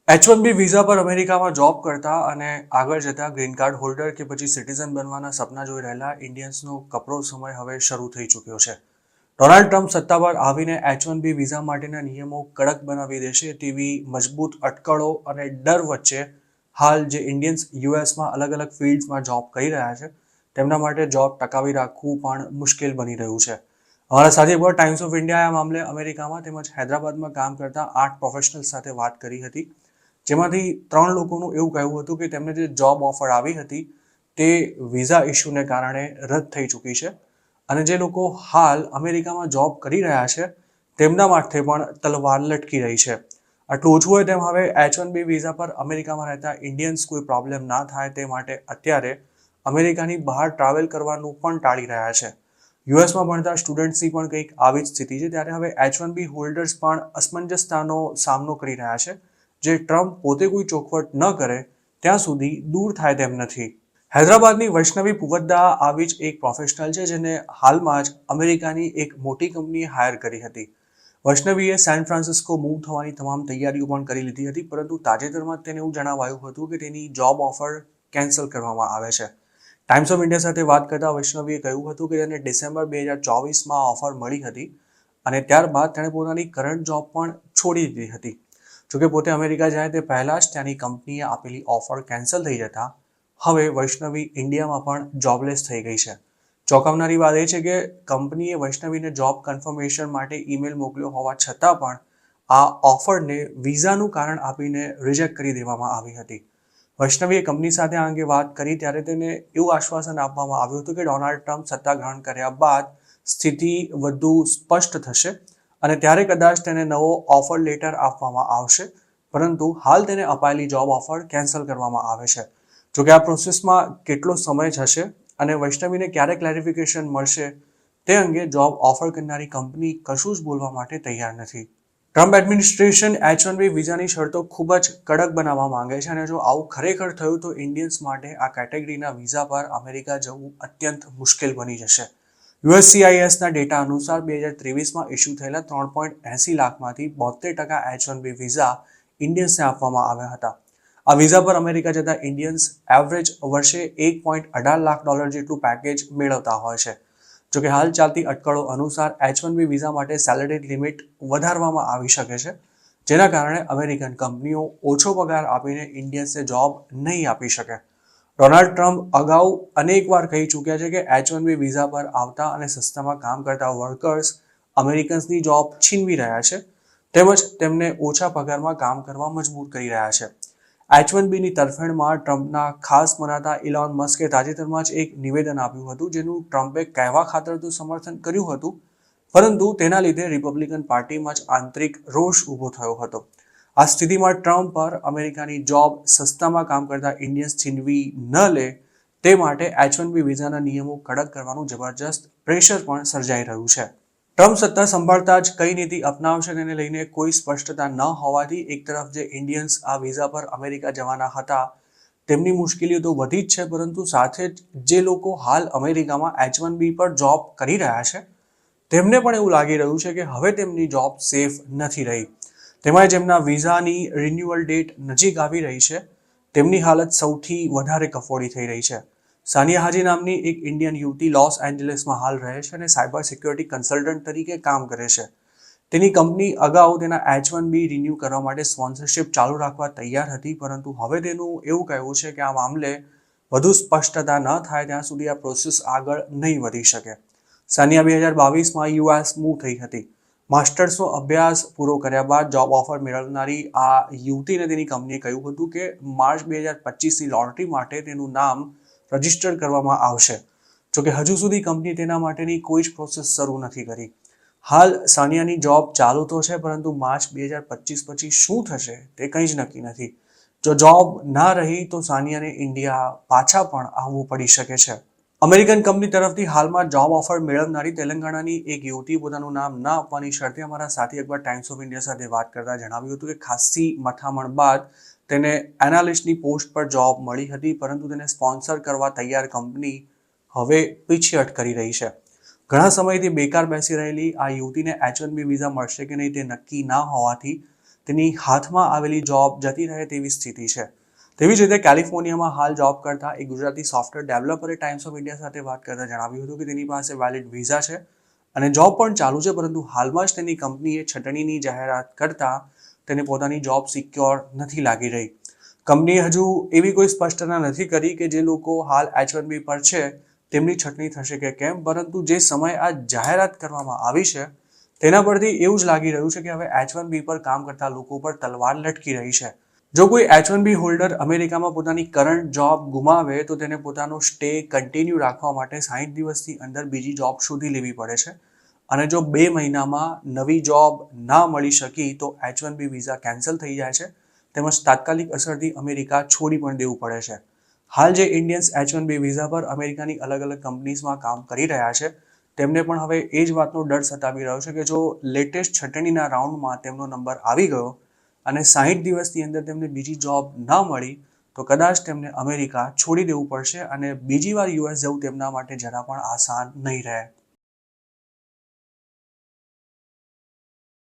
H1B visa પર અમેરિકામાં job કરતા અને આગળ જતા ગ્રીન કાર્ડ હોલ્ડર કે પછી સિટીઝન બનવાના સપના જોઈ રહેલા ઇન્ડિયન્સનો કપરો સમય હવે શરૂ થઈ ચૂક્યો છે. ડોનાલ્ડ ટ્રમ્પ સત્તા પર આવીને H1B વિઝા માટેના નિયમો કડક બનાવી દેશે તેવી મજબૂત અટકળો અને ડર વચ્ચે હાલ જે ઇન્ડિયન્સ યુએસમાં અલગ અલગ ફિલ્ડ્સમાં જોબ કરી રહ્યા છે તેમના માટે જોબ ટકાવી રાખવું પણ મુશ્કેલ બની રહ્યું છે. અમારા સાથી પર ટાઈમ્સ ઓફ ઇન્ડિયા આ મામલે અમેરિકામાં તેમજ હૈદરાબાદમાં કામ કરતા 8 પ્રોફેશનલ્સ સાથે વાત કરી હતી, જેમાંથી 3 લોકોનું એવું કહેવું હતું કે તેમને જે જોબ ઓફર આવી હતી તે વિઝા ઇસ્યુને કારણે રદ થઈ ચૂકી છે અને જે લોકો હાલ અમેરિકામાં જોબ કરી રહ્યા છે તેમના માટે પણ તલવાર લટકી રહી છે. આટલું ઓછું હોય તેમ હવે H1B વિઝા પર અમેરિકામાં રહેતા ઇન્ડિયન્સ કોઈ પ્રોબ્લેમ ના થાય તે માટે અત્યારે અમેરિકાની બહાર ટ્રાવેલ કરવાનું પણ ટાળી રહ્યા છે. યુએસમાં ભણતા સ્ટુડન્ટ્સની પણ કંઈક આવી જ સ્થિતિ છે, ત્યારે હવે H1B હોલ્ડર્સ પણ અસમંજસતાનો સામનો કરી રહ્યા છે, જે ટ્રમ્પ પોતે કોઈ ચોખવટ ન કરે ત્યાં સુધી દૂર થાય તેમ નથી. હૈદરાબાદની વૈષ્ણવી પુવદ્દા આવી જ એક પ્રોફેશનલ છે જેને હાલમાં જ અમેરિકાની એક મોટી કંપનીએ હાયર કરી હતી. વૈષ્ણવીએ સેન ફ્રાન્સિસ્કો મૂવ થવાની તમામ તૈયારીઓ પણ કરી લીધી હતી, પરંતુ તાજેતરમાં તેને એવું જણાવાયું હતું કે તેની જોબ ઓફર કેન્સલ કરવામાં આવે છે. ટાઈમ્સ ઓફ ઇન્ડિયા સાથે વાત કરતા વૈષ્ણવીએ કહ્યું હતું કે તેને ડિસેમ્બર 2024માં ઓફર મળી હતી અને ત્યારબાદ તેણે પોતાની કરંટ જોબ પણ છોડી દીધી હતી. જોકે પોતે અમેરિકા જાય તે પહેલાં જ ત્યાંની કંપનીએ આપેલી ઓફર કેન્સલ થઈ જતા હવે વૈષ્ણવી ઇન્ડિયામાં પણ જોબલેસ થઈ ગઈ છે. ચોંકાવનારી વાત એ છે કે કંપનીએ વૈષ્ણવીને જોબ કન્ફર્મેશન માટે ઈમેલ મોકલ્યો હોવા છતાં પણ આ ઓફરને વિઝાનું કારણ આપીને રિજેક્ટ કરી દેવામાં આવી હતી. વૈષ્ણવીએ કંપની સાથે આ અંગે વાત કરી ત્યારે તેને એવું આશ્વાસન આપવામાં આવ્યું હતું કે ડોનાલ્ડ ટ્રમ્પ સત્તા ગ્રહણ કર્યા બાદ સ્થિતિ વધુ સ્પષ્ટ થશે અને ત્યારે કદાચ તેને નવો ઓફર લેટર આપવામાં આવશે, પરંતુ હાલ તેને અપાયેલી જોબ ઓફર કેન્સલ કરવામાં આવે છે. જોકે આ પ્રોસેસમાં કેટલો સમય જશે અને વૈષ્ણવીને ક્યારે ક્લેરિફિકેશન મળશે તે અંગે જોબ ઓફર કરનારી કંપની કશું જ બોલવા માટે તૈયાર નથી. ટ્રમ્પ એડમિનિસ્ટ્રેશન H1B વિઝાની શરતો ખૂબ જ કડક બનાવવા માંગે છે અને જો આવું ખરેખર થયું તો ઇન્ડિયન્સ માટે આ કેટેગરીના વિઝા પર અમેરિકા જવું અત્યંત મુશ્કેલ બની જશે. USCISના ડેટા અનુસાર 2023માં ઇસ્યુ થયેલા 3.80 લાખમાંથી 72% H1B વિઝા ઇન્ડિયન્સને આપવામાં આવ્યા હતા. આ વિઝા પર અમેરિકા જતા ઇન્ડિયન્સ એવરેજ વર્ષે $1.18 લાખ જેટલું પેકેજ મેળવતા હોય છે. જોકે હાલ ચાલતી અટકળો અનુસાર H1B વિઝા માટે સેલેરી લિમિટ વધારવામાં આવી શકે છે, જેના કારણે અમેરિકન કંપનીઓ ઓછો પગાર આપીને ઇન્ડિયન્સને જોબ નહીં આપી શકે. ડોનાલ્ડ ટ્રમ્પ અગાઉ અનેકવાર કહી ચૂક્યા છે કે H1B વિઝા પર આવતા અને સસ્તામાં કામ કરતા વર્કર્સ અમેરિકન્સની જોબ છીનવી રહ્યા છે તેમજ તેમને ઓછા પગારમાં કામ કરવા મજબૂર કરી રહ્યા છે. H1Bની તરફેણમાં ટ્રમ્પના ખાસ મનાતા ઇલોન મસ્કે તાજેતરમાં જ એક નિવેદન આપ્યું હતું, જેનું ટ્રમ્પે કહેવા ખાતર તો સમર્થન કર્યું હતું, પરંતુ તેના લીધે રિપબ્લિકન પાર્ટીમાં જ આંતરિક રોષ ઊભો થયો હતો. આ સ્થિતિમાં ટ્રમ્પ પર અમેરિકાની જોબ સસ્તામાં કામ કરતા ઇન્ડિયન્સ છીનવી ન લે તે માટે H1B વિઝાના નિયમો કડક કરવાનું જબરજસ્ત પ્રેશર પણ સર્જાઈ રહ્યું છે. ટ્રમ્પ સત્તા સંભાળતા જ કઈ નીતિ અપનાવશે તેને લઈને કોઈ સ્પષ્ટતા ન હોવાથી એક તરફ જે ઇન્ડિયન્સ આ વિઝા પર અમેરિકા જવાના હતા તેમની મુશ્કેલીઓ તો વધી જ છે, પરંતુ સાથે જ જે લોકો હાલ અમેરિકામાં H1B પર જોબ કરી રહ્યા છે તેમને પણ એવું લાગી રહ્યું છે કે હવે તેમની જોબ સેફ નથી રહી. તેમાં જેમના વિઝાની રિન્યુઅલ ડેટ નજીક આવી રહી છે તેમની હાલત સૌથી વધારે કફોડી થઈ રહી છે. સાનિયા હાજી નામની એક ઇન્ડિયન યુવતી લોસ એન્જલસમાં હાલ રહે છે અને સાયબર સિક્યોરિટી કન્સલ્ટન્ટ તરીકે કામ કરે છે. તેની કંપની અગાઉ તેના H1B રિન્યૂ કરવા માટે સ્પોન્સરશિપ ચાલુ રાખવા તૈયાર હતી, પરંતુ હવે તેનું એવું કહેવું છે કે આ મામલે વધુ સ્પષ્ટતા ન થાય ત્યાં સુધી આ પ્રોસેસ આગળ નહીં વધી શકે. સાનિયા 2022માં US મૂવ થઈ હતી. માસ્ટર્સનો અભ્યાસ પૂરો કર્યા બાદ જોબ ઓફર મેળવનારી આ યુવતીને તેની કંપનીએ કહ્યું હતું કે માર્ચ 2025ની લોટરી માટે તેનું નામ રજિસ્ટર કરવામાં આવશે. જોકે હજુ સુધી કંપની તેના માટેની કોઈ જ પ્રોસેસ શરૂ નથી કરી. હાલ સાનિયાની જોબ ચાલુ તો છે, પરંતુ માર્ચ 2025 પછી શું થશે તે કંઈ જ નક્કી નથી. જો જોબ ના રહી તો સાનિયાને ઇન્ડિયા પાછા પણ આવવું પડી શકે છે. અમેરિકન કંપની તરફથી હાલમાં જોબ ઓફર મેળવનારી તેલંગાણાની એક યુવતી પોતાનું નામ ન આપવાની શરતે અમારા સાથી અખબાર ટાઈમ્સ ઓફ ઇન્ડિયા સાથે વાત કરતા જણાવ્યું હતું કે ખાસી મથામણ બાદ તેને એનાલિસ્ટની પોસ્ટ પર જોબ મળી હતી, પરંતુ તેને સ્પોન્સર કરવા તૈયાર કંપની હવે પીછેહઠ કરી રહી છે. ઘણા સમયથી બેકાર બેસી રહેલી આ યુવતીને H1B વિઝા મળશે કે નહીં તે નક્કી ના હોવાથી તેની હાથમાં આવેલી જોબ જતી રહે તેવી સ્થિતિ છે. તેવી જ રીતે કેલિફોર્નિયામાં હાલ જોબ કરતા એક ગુજરાતી સોફ્ટવેર ડેવલપરે ટાઈમ્સ ઓફ ઇન્ડિયા સાથે વાત કરતા જણાવ્યું હતું કે તેની પાસે વેલિડ વિઝા છે અને જોબ પણ ચાલુ છે, પરંતુ હાલમાં જ તેની કંપનીએ છટણીની જાહેરાત કરતા તેને પોતાની જોબ સિક્યોર નથી લાગી રહી. કંપનીએ હજુ એવી કોઈ સ્પષ્ટતા નથી કરી કે જે લોકો હાલ H1B પર છે તેમની છટણી થશે કે કેમ, પરંતુ જે સમયે આ જાહેરાત કરવામાં આવી છે તેના પરથી એવું જ લાગી રહ્યું છે કે હવે H1B પર કામ કરતા લોકો પર તલવાર લટકી રહી છે. જો કોઈ H1B હોલ્ડર અમેરિકામાં પોતાની કરંટ જોબ ગુમાવે તો તેને પોતાનો સ્ટે કન્ટિન્યુ રાખવા માટે 60 દિવસની અંદર બીજી જોબ શોધી લેવી પડે છે અને જો 2 મહિનામાં નવી જોબ ના મળી શકી તો H1B વિઝા કેન્સલ થઈ જાય છે તેમજ તાત્કાલિક અસરથી અમેરિકા છોડી પણ દેવું પડે છે. હાલ જે ઇન્ડિયન્સ H1B વિઝા પર અમેરિકાની અલગ અલગ કંપનીઝમાં કામ કરી રહ્યા છે તેમને પણ હવે એ જ વાતનો ડર સતાવી રહ્યો છે કે જો લેટેસ્ટ છટણીના રાઉન્ડમાં તેમનો નંબર આવી ગયો અને 60 દિવસની અંદર તેમને બીજી જોબ ન મળી તો કદાચ તેમને અમેરિકા છોડી દેવું પડશે અને બીજી વાર US જવું તેમના માટે જરા પણ આસાન નહીં રહે.